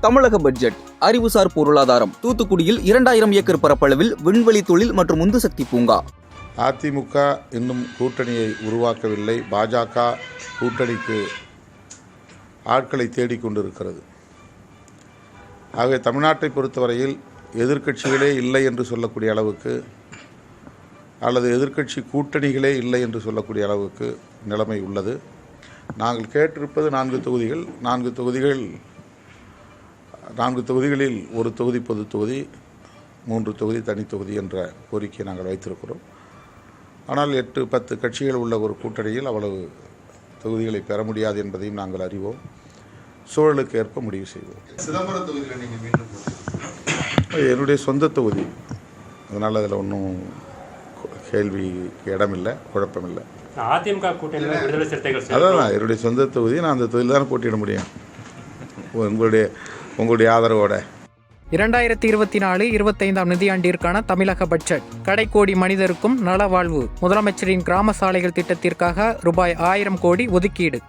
தமிழக பட்ஜெட் அறிவுசார் பொருளாதாரம். தூத்துக்குடியில் 2000 ஏக்கர் பரப்பளவில் விண்வெளி தொழில் மற்றும் உந்துசக்தி பூங்கா. அதிமுக இன்னும் கூட்டணியை உருவாக்கவில்லை. பாஜக கூட்டணிக்கு ஆட்களை தேடிக்கொண்டிருக்கிறது. ஆகவே தமிழ்நாட்டை பொறுத்தவரையில் எதிர்க்கட்சிகளே இல்லை என்று சொல்லக்கூடிய அளவுக்கு அல்லது எதிர்க்கட்சி கூட்டணிகளே இல்லை என்று சொல்லக்கூடிய அளவுக்கு நிலைமை உள்ளது. நாங்கள் கேட்டிருப்பது 4 தொகுதிகள். 4 தொகுதிகளில் ஒரு தொகுதி பொது தொகுதி, 3 தொகுதி தனி தொகுதி என்ற கோரிக்கையை நாங்கள் வைத்திருக்கிறோம். ஆனால் 8-10 கட்சிகள் உள்ள ஒரு கூட்டணியில் அவ்வளவு தொகுதிகளை பெற முடியாது என்பதையும் நாங்கள் அறிவோம். சூழலுக்கு ஏற்ப முடிவு செய்வோம். சிதம்பரம் தொகுதியில் நீங்கள் மீண்டும் என்னுடைய சொந்த தொகுதி, அதனால் அதில் ஒன்றும் கேள்விக்கு இடமில்லை, குழப்பமில்லை. அதிமுக கூட்டணியில் விடுதலை சிறுத்தைகள் அதான் என்னுடைய சொந்த தொகுதி, நான் அந்த தொகுதியில் தான் போட்டியிட முடியும் உங்களுடைய ஆதரவோட. 2024-25 நிதியாண்டிற்கான தமிழக பட்ஜெட். கடைக்கோடி மனிதருக்கும் நலவாழ்வு. முதலமைச்சரின் கிராம சாலைகள் திட்டத்திற்காக ரூபாய் 1000 கோடி ஒதுக்கீடு.